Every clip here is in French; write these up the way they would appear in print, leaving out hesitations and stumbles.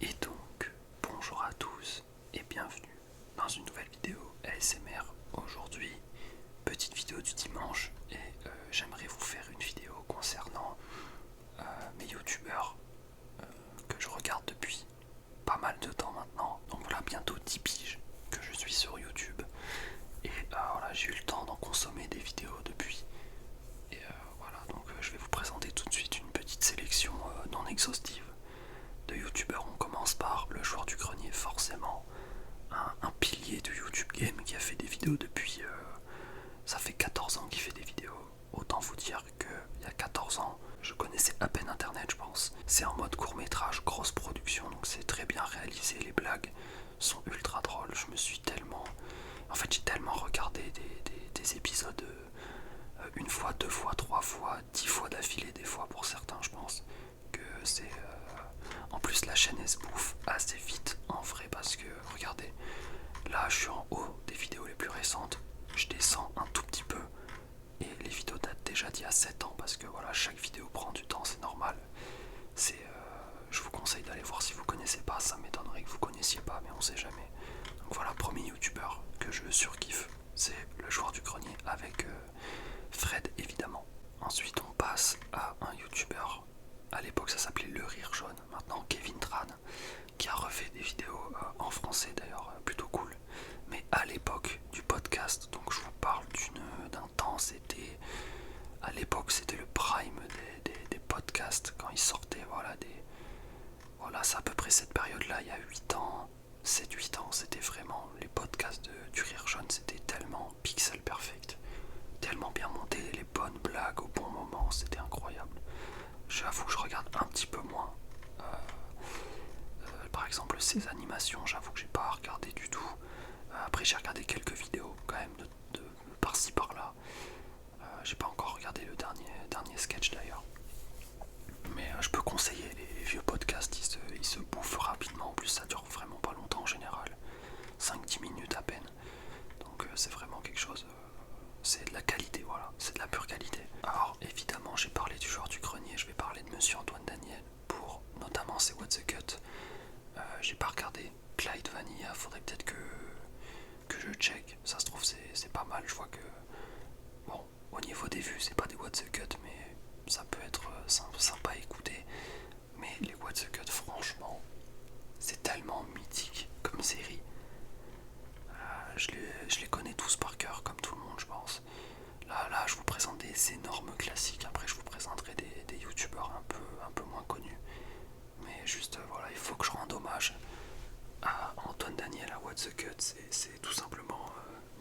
Et donc, bonjour à tous et bienvenue dans une nouvelle vidéo ASMR. Aujourd'hui, petite vidéo du dimanche et j'aimerais vous faire une vidéo concernant mes youtubeurs que je regarde depuis pas mal de temps maintenant. Donc voilà, bientôt 10 piges que je suis sur YouTube et voilà, j'ai eu le temps d'en consommer des vidéos depuis. Et voilà, donc je vais vous présenter tout de suite une petite sélection non exhaustive de youtubeurs. On commence par le joueur du grenier, forcément un pilier du YouTube game qui a fait des vidéos depuis ça fait 14 ans qu'il fait des vidéos. Autant vous dire qu'il y a 14 ans je connaissais à peine internet, je pense. C'est en mode court métrage, grosse production, donc c'est très bien réalisé, les blagues sont ultra drôles. Je me suis tellement, en fait j'ai tellement regardé des épisodes une fois, deux fois, trois fois, 10 fois d'affilée des fois pour certains, je pense que c'est en plus la chaîne elle se bouffe assez vite en vrai, parce que regardez, là je suis en haut des vidéos les plus récentes, je descends un tout petit peu et les vidéos datent déjà d'il y a 7 ans, parce que voilà, chaque vidéo prend du temps, c'est normal. Je vous conseille d'aller voir si vous connaissez pas, ça m'étonnerait que vous connaissiez pas, mais on sait jamais. Donc voilà, premier youtubeur que je surkiffe, c'est le joueur du grenier avec Fred évidemment. Ensuite on passe à un youtubeur, à l'époque ça s'appelait Le Rire Jaune, maintenant Kevin Tran, qui a refait des vidéos en français d'ailleurs, plutôt cool. Mais à l'époque du podcast, donc je vous parle d'un temps, c'était à l'époque c'était le prime des podcasts quand ils sortaient, voilà, c'est à peu près cette période là, il y a 8 ans, 7-8 ans, c'était vraiment les podcasts du Rire Jaune, c'était tellement pixel perfect, tellement bien monté, les bonnes blagues au bon moment, c'était incroyable. J'avoue que je regarde un petit peu moins par exemple ces animations, j'avoue que j'ai pas regardé du tout. Après j'ai regardé quelques vidéos quand même de par-ci par-là. J'ai pas encore regardé le dernier sketch d'ailleurs. Mais je peux conseiller les vieux podcasts, ils se bouffent rapidement, en plus ça dure vraiment pas longtemps en général. 5-10 minutes à peine. Donc c'est vraiment quelque chose, c'est de la qualité, voilà, c'est de la pure qualité. Alors évidemment j'ai parlé du joueur du grenier, je vais parler de Monsieur Antoine Daniel pour notamment ses What the Cut. J'ai pas regardé Clyde Vanilla, faudrait peut-être que je check, ça se trouve c'est pas mal, je vois que bon, au niveau des vues c'est pas des What the Cut, mais ça peut être sympa à écouter. Mais les What the Cut, franchement, c'est tellement mythique comme série. Je les connais tous par cœur, comme tout le monde, je pense. Là, je vous présente des énormes classiques. Après, je vous présenterai des youtubeurs un peu moins connus. Mais juste, voilà, il faut que je rende hommage à Antoine Daniel, à What the Cut. C'est tout simplement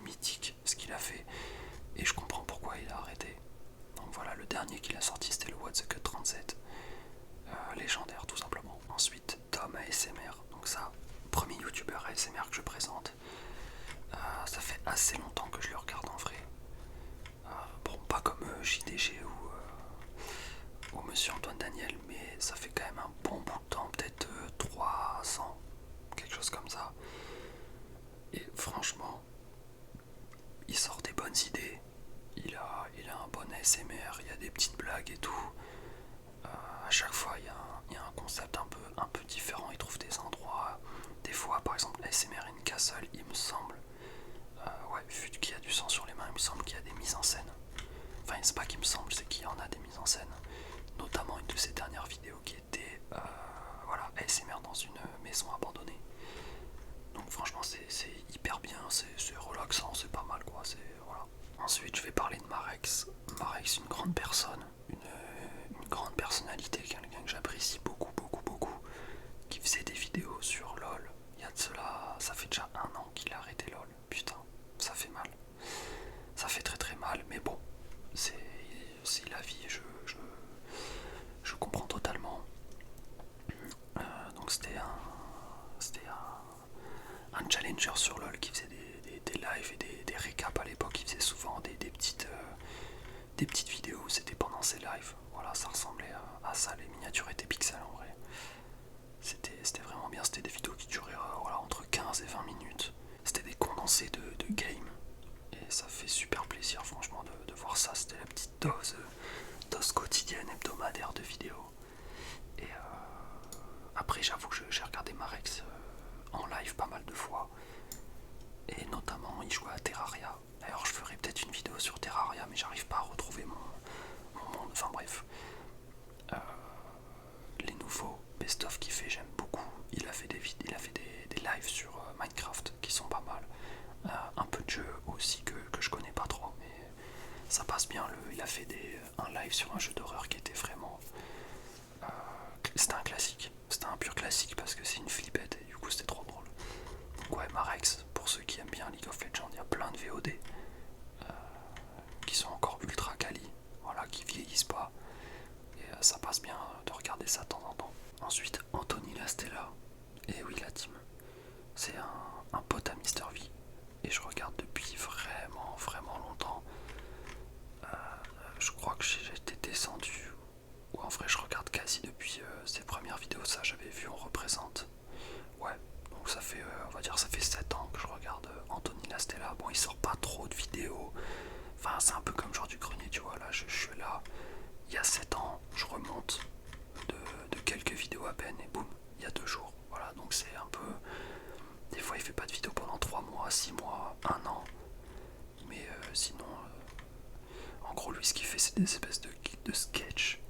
mythique ce qu'il a fait. Et je comprends pourquoi il a arrêté. Donc voilà, le dernier qu'il a sorti, c'était le What the Cut 37. Légendaire, tout simplement. Ensuite, Tom ASMR. Donc ça, premier youtubeur ASMR que je présente. Ça fait assez longtemps que je le regarde en vrai. Bon, pas comme JDG ou Monsieur Antoine Daniel, mais ça fait quand même un bon bout de temps, peut-être 3 ans, quelque chose comme ça. Et franchement, il sort des bonnes idées. Il a un bon ASMR, il y a des petites blagues et tout. À chaque fois, il y a un concept un peu différent. Il trouve des endroits. Des fois, par exemple, ASMR in Castle, il me semble. Ouais, vu qu'il y a du sang sur les mains, il me semble qu'il y a des mises en scène. Enfin, c'est pas qu'il me semble, c'est qu'il y en a des mises en scène. Notamment une de ses dernières vidéos qui était voilà, ASMR dans une maison abandonnée. Donc franchement c'est hyper bien, c'est relaxant, c'est pas mal quoi. Voilà. Ensuite je vais parler de Marex. Marex, une grande personne, une grande personnalité, quelqu'un que j'apprécie beaucoup, qui faisait des vidéos sur LOL. Il y a de cela, ça fait déjà 1 an qu'il a arrêté LOL. Putain, ça fait mal. Ça fait très très mal, mais bon, c'est la vie, je comprends totalement. Donc c'était un challenger sur LOL qui faisait des lives et des récaps à l'époque. Il faisait souvent des petites vidéos, c'était pendant ses lives. Voilà, ça ressemblait à ça, les miniatures étaient pixels en vrai. C'était vraiment bien, c'était des vidéos qui duraient voilà, entre 15 et 20 minutes. C'était des condensés de game. Et ça fait super plaisir franchement de voir ça. C'était la petite dose quotidienne, hebdomadaire de vidéos. Et après j'avoue que j'ai regardé parce que c'est une flippette et du coup c'était trop drôle. Donc ouais, Marex, pour ceux qui aiment bien League of Legends, il y a plein de VOD qui sont encore ultra quali, voilà, qui vieillissent pas. Et ça passe bien de regarder ça de temps en temps. Ensuite, Anthony Lastella. Et oui, la team. C'est un pote à Mister V. Et je regarde depuis vraiment longtemps. Je crois que j'ai été descendu. Ou en vrai, je regarde quasi depuis ses premières vidéos. Ça, j'avais vu, on représente. Ouais, donc ça fait, on va dire, ça fait 7 ans que je regarde Anthony Lastella. Bon, il sort pas trop de vidéos. Enfin, c'est un peu comme genre du grenier, tu vois. Là, je suis là. Il y a 7 ans, je remonte de quelques vidéos à peine et boum, il y a 2 jours. Voilà, donc c'est un peu. Des fois, il fait pas de vidéo pendant 3 mois, 6 mois, 1 an. Mais sinon, en gros, lui, ce qu'il fait, c'est des espèces de sketch.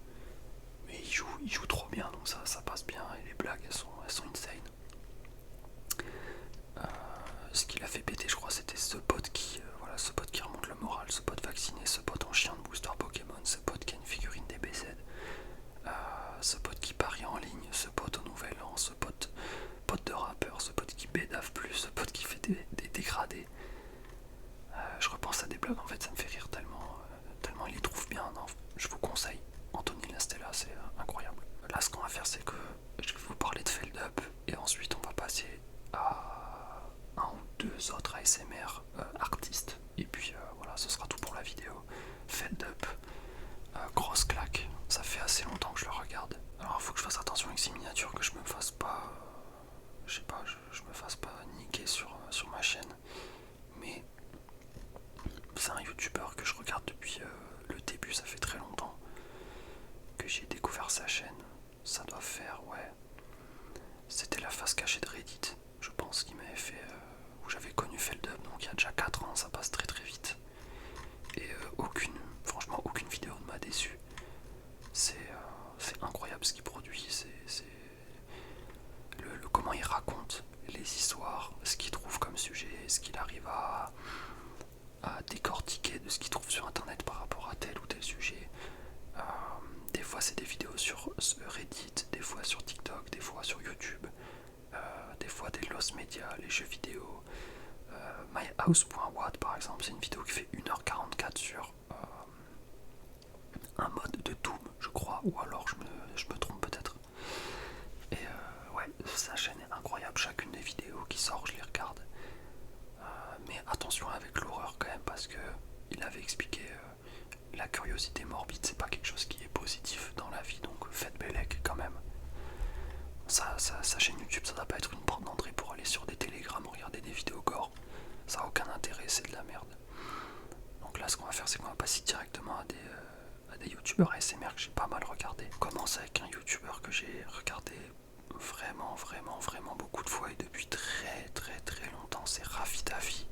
Mais il joue trop bien, donc ça passe bien. Et les blagues, elles sont insane. Ce qu'il a fait péter, je crois, c'était ce pote voilà, ce pote qui remonte le moral, ce pote vacciné, ce pote en chien de booster Pokémon, ce pote qui a une figurine DBZ, ce pote qui parie en ligne, ce pote au nouvel an, ce pote de rappeur, ce pote qui bédave plus, ce pote qui fait des dégradés. Je repense à des blagues, en fait, ça me fait rire tellement il les trouve bien. Non, je vous conseille, Anthony Lastella, c'est incroyable. Là, ce qu'on va faire, c'est que je vais vous parler de Feld Up et ensuite on va passer à un ou deux autres ASMR artistes. Et puis voilà, ce sera tout pour la vidéo. Feld Up, grosse claque, ça fait assez longtemps que je le regarde. Alors il faut que je fasse attention avec ces miniatures, que je me fasse pas, je sais pas, je me fasse pas niquer sur ma chaîne. Mais c'est un youtubeur que je regarde depuis le début, ça fait très longtemps que j'ai découvert sa chaîne. Ça doit faire, ouais, c'était la face cachée de Reddit, je pense, qui m'avait fait, où j'avais connu Feldup, donc il y a déjà 4 ans, ça passe très vite. Et franchement, aucune vidéo ne m'a déçu. C'est incroyable ce qu'il produit, c'est comment il raconte les histoires, ce qu'il trouve comme sujet, ce qu'il arrive à décortiquer de ce qu'il trouve sur internet par rapport à tel ou tel sujet. Des fois c'est des vidéos sur Reddit, des fois sur TikTok, des fois sur YouTube, des fois des lost media, les jeux vidéo. myhouse.wat par exemple, c'est une vidéo qui fait 1h44 sur un mode de Doom, je crois, ou alors je me trompe peut-être. Et ouais, sa chaîne est incroyable, chacune des vidéos qui sort, je les regarde. Mais attention avec l'horreur quand même, parce que il avait expliqué la curiosité morbide, c'est pas quelque chose qui est positif dans la vie, donc faites bellec quand même. Sa chaîne YouTube, ça doit pas être une porte d'entrée pour aller sur des télégrammes, regarder des vidéos gore. Ça a aucun intérêt, c'est de la merde. Donc là, ce qu'on va faire, c'est qu'on va passer directement à des youtubeurs ASMR que j'ai pas mal regardé. On commence avec un youtubeur que j'ai regardé vraiment beaucoup de fois et depuis très longtemps, c'est Rafi Davi.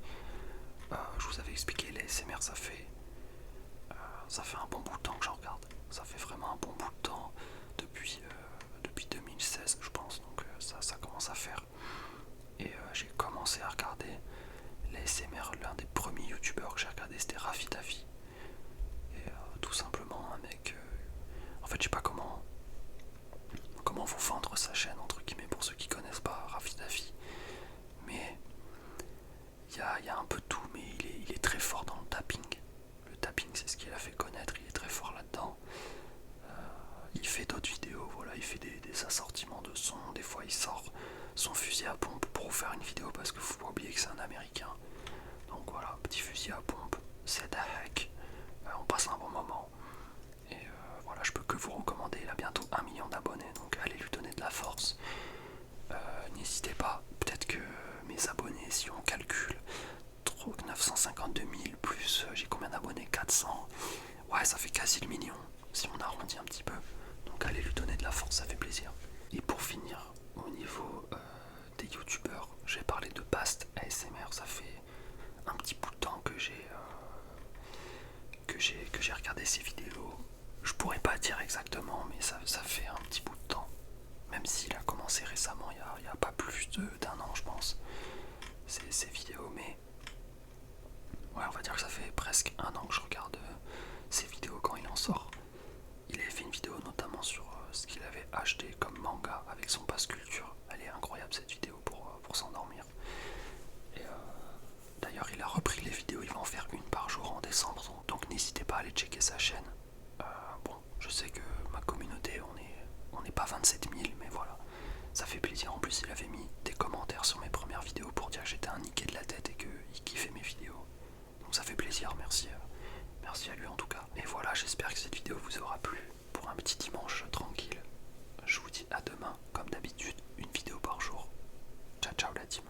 Je vous avais expliqué, les ASMR, ça fait un bon bout de temps que j'en regarde. Ça fait vraiment un bon bout de temps, depuis 2016 je pense, donc ça commence à faire. Et j'ai commencé à regarder les ASMR, l'un des premiers youtubeurs que j'ai regardé c'était Rafi Davi. Et tout simplement un mec, en fait je sais pas comment vous vendre sa chaîne entre guillemets pour ceux qui connaissent pas Rafi Davi, mais il y a un peu de tout, mais il est très fort dans le tapping. Le tapping, c'est ce qu'il a fait connaître, il est très fort là-dedans. Il fait d'autres vidéos, voilà, il fait des assortiments de sons, des fois il sort son fusil à pompe pour vous faire une vidéo parce que faut pas oublier que c'est un américain. Donc voilà, petit fusil à pompe, c'est un hack, on passe un bon moment. Et voilà, je peux que vous recommander, il a bientôt 1 million d'abonnés, donc allez lui donner de la force. N'hésitez pas, peut-être que mes abonnés, si on calcule 952 000 plus j'ai combien d'abonnés, 400, ouais ça fait quasi le million si on arrondit un petit peu, donc allez lui donner de la force, ça fait plaisir. Et pour finir, au niveau des youtubeurs, j'ai parlé de Bast ASMR, ça fait un petit bout de temps que j'ai regardé ses vidéos. Je pourrais pas dire exactement, mais ça fait un petit bout de temps, même s'il a commencé récemment, il y a pas plus d'un an je pense, ces vidéos, mais ouais, on va dire que ça fait presque 1 an que je regarde ses vidéos quand il en sort. Il avait fait une vidéo notamment sur ce qu'il avait acheté comme manga avec son pass culture. Elle décembre, donc n'hésitez pas à aller checker sa chaîne. Bon, je sais que ma communauté, on n'est pas 27 000, mais voilà, ça fait plaisir. En plus, il avait mis des commentaires sur mes premières vidéos pour dire que j'étais un niqué de la tête et qu'il kiffait mes vidéos. Donc ça fait plaisir, merci à lui en tout cas. Et voilà, j'espère que cette vidéo vous aura plu pour un petit dimanche tranquille. Je vous dis à demain, comme d'habitude, une vidéo par jour. Ciao ciao la team.